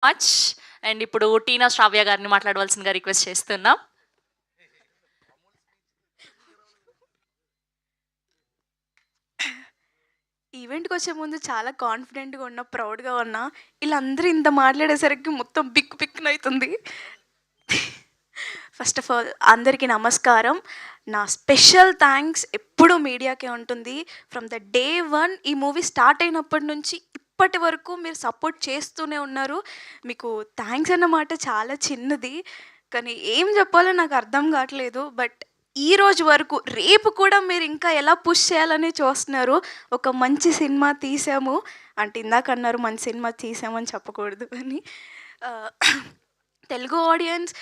Much. And ఇప్పుడు టీనా శ్రావ్య గారిని మాట్లాడవలసిందిగా రిక్వెస్ట్ చేస్తున్నాం. ఈవెంట్‌కి వచ్చే ముందు చాలా కాన్ఫిడెంట్‌గా ఉన్నా, ప్రౌడ్‌గా ఉన్నా. ఈళ్ళందరూ ఇంత మాట్లాడేసరికి మొత్తం బిక్కునయితుంది. ఫస్ట్ ఆఫ్ ఆల్ అందరికీ నమస్కారం. నా స్పెషల్ థాంక్స్ ఎప్పుడూ మీడియాకే ఉంటుంది. ఫ్రమ్ ద డే 1 ఈ మూవీ స్టార్ట్ అయినప్పటి నుంచి ఇప్పటి వరకు మీరు సపోర్ట్ చేస్తూనే ఉన్నారు. మీకు థాంక్స్ అన్న మాట చాలా చిన్నది. కానీ ఏం చెప్పాలో నాకు అర్థం కావట్లేదు. బట్ ఈరోజు వరకు రేపు కూడా మీరు ఇంకా ఎలా పుష్ చేయాలని చూస్తున్నారు. ఒక మంచి సినిమా తీసాము అంటే ఇందాక అన్నారు మంచి సినిమా తీసామని చెప్పకూడదు అని. ఆహ్, తెలుగు ఆడియన్స్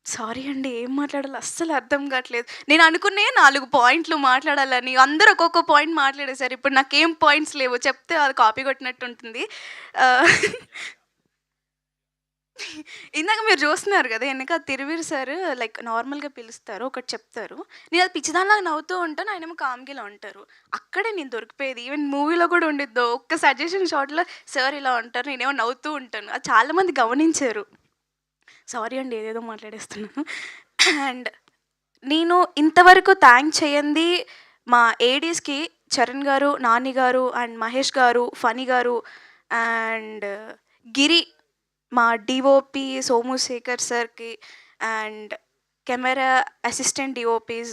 సారీ అండి. ఏం మాట్లాడాలో అస్సలు అర్థం కావట్లేదు. నేను అనుకునే 4 పాయింట్లు మాట్లాడాలని. అందరూ ఒక్కొక్క పాయింట్ మాట్లాడేశారు. ఇప్పుడు నాకేం పాయింట్స్ లేవు. చెప్తే అది కాపీ కొట్టినట్టు ఉంటుంది. ఇందాక మీరు చూస్తున్నారు కదా! ఎనక తిరువీర్ సార్ లైక్ నార్మల్‌గా పిలుస్తారు. ఒకటి చెప్తారు. నేను అది పిచ్చిదానిలాగా నవ్వుతూ ఉంటాను. ఆయనేమో కామ్‌గా ఇలా ఉంటారు. అక్కడే నేను దొరికిపోయేది. ఈవెన్ మూవీలో కూడా ఉండిద్దో ఒక్క సజెషన్ షాట్‌లో సార్ ఇలా ఉంటారు. నేనేమో నవ్వుతూ ఉంటాను. అది చాలామంది గమనించారు. సారీ అండి ఏదేదో మాట్లాడేస్తున్నాను. అండ్ నేను ఇంతవరకు థ్యాంక్ చేయంది మా ఏడీస్‌కి చరణ్ గారు, నాని గారు అండ్ మహేష్ గారు, ఫణి గారు అండ్ గిరి మా డీఓపీ సోము శేఖర్ సార్‌కి అండ్ కెమెరా అసిస్టెంట్ డీఓపీస్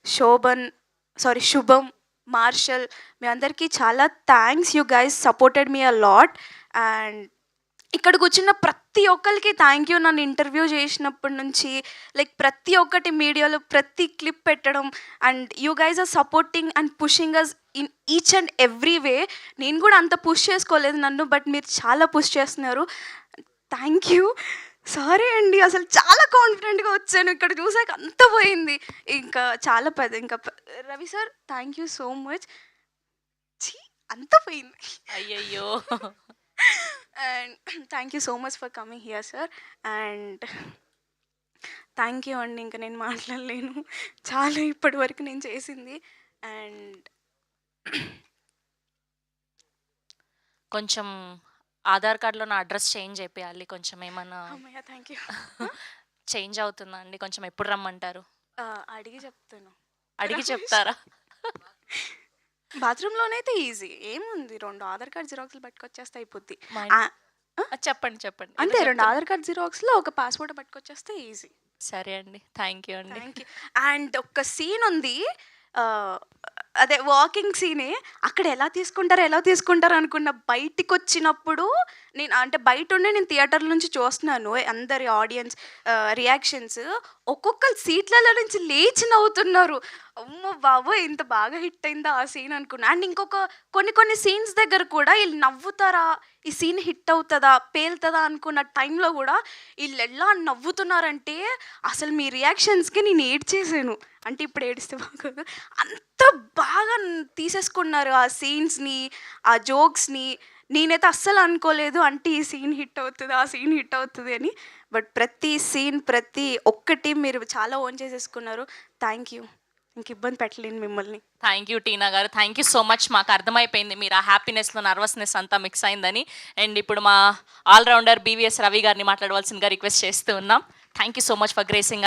శుభం, మార్షల్ మీ అందరికీ చాలా thanks. You guys supported me a lot. And ఇక్కడ కూర్చున్న ప్రతి ఒక్కరికి థ్యాంక్ యూ. నన్ను ఇంటర్వ్యూ చేసినప్పటి నుంచి లైక్ ప్రతి ఒక్కటి మీడియాలో ప్రతి క్లిప్ పెట్టడం and you guys are supporting and pushing us in each and every way. నేను కూడా అంత పుష్ చేసుకోలేదు నన్ను, బట్ మీరు చాలా పుష్ చేస్తున్నారు. Thank you. సారీ అండి అసలు చాలా కాన్ఫిడెంట్గా వచ్చాను. ఇక్కడ చూసాక అంత పోయింది. ఇంకా చాలా Ravi sir thank you so much. అంత పోయింది. అయ్యయ్యో! And thank you so much for coming here sir. And thank you అండి. ఇంకా నేను మాట్లాడలేను. చాలా ఇప్పటి వరకు నేను చేసింది. అండ్ కొంచెం ఆధార్ కార్డ్‌లో నా అడ్రస్ చేంజ్ చేపియాలి. కొంచెం ఏమన్నా అమ్మయ్య థ్యాంక్ యూ. చేంజ్ అవుతుందా అండి? కొంచెం ఎప్పుడు రమ్మంటారు? అడిగి చెప్తాను. అడిగి చెప్తారా? బాత్రూంలోనైతే ఈజీ ఏముంది. 2 ఆధార్ కార్డ్ జిరాక్స్లు పట్టుకొచ్చేస్తే అయిపోద్ది. చెప్పండి చెప్పండి. అంతే 2 ఆధార్ కార్డ్ జిరాక్స్లో ఒక పాస్పోర్ట్ పట్టుకొచ్చేస్తే ఈజీ. సరే అండి. థ్యాంక్ యూ అండి. Thank you. అండ్ ఒక సీన్ ఉంది. అదే వాకింగ్ సీనే. అక్కడ ఎలా తీసుకుంటారు అనుకున్న. బయటికొచ్చినప్పుడు నేను అంటే బయటుండే నేను థియేటర్ నుంచి చూస్తున్నాను అందరి ఆడియన్స్ రియాక్షన్స్. ఒక్కొక్కరు సీట్లలో నుంచి లేచి నవ్వుతున్నారు. అమ్మో బాబోయ్! ఇంత బాగా హిట్ అయిందా ఆ సీన్ అనుకున్నా. అండ్ ఇంకొక కొన్ని సీన్స్ దగ్గర కూడా వీళ్ళు నవ్వుతారా, ఈ సీన్ హిట్ అవుతుందా, పేలుతుందా అనుకున్న టైంలో కూడా వీళ్ళు ఎలా నవ్వుతున్నారంటే అసలు మీ రియాక్షన్స్‌కి నేను ఏడ్చేసాను. అంటే ఇప్పుడు ఏడిస్తే బాగోదు. అంత బాగా తీసేసుకున్నారు ఆ సీన్స్‌ని, ఆ జోక్స్‌ని. నేనైతే అస్సలు అనుకోలేదు అంటే ఈ సీన్ హిట్ అవుతది, ఆ సీన్ హిట్ అవుతది అని. బట్ ప్రతి సీన్ ప్రతి ఒక్కటి మీరు చాలా ఓన్ చేసేసుకున్నారు. Thank you. ఇంక ఇబ్బంది పెట్టలేను మిమ్మల్ని. థ్యాంక్ యూ టీనా గారు. Thank you so much. మాకు అర్థమైపోయింది మీరు ఆ హ్యాపీనెస్‌లో నర్వస్‌నెస్ అంతా మిక్స్ అయిందని. అండ్ ఇప్పుడు మా ఆల్ రౌండర్ బీవీఎస్ రవి గారిని మాట్లాడవలసిందిగా రిక్వెస్ట్ చేస్తూ ఉన్నాం. Thank you so much for gracing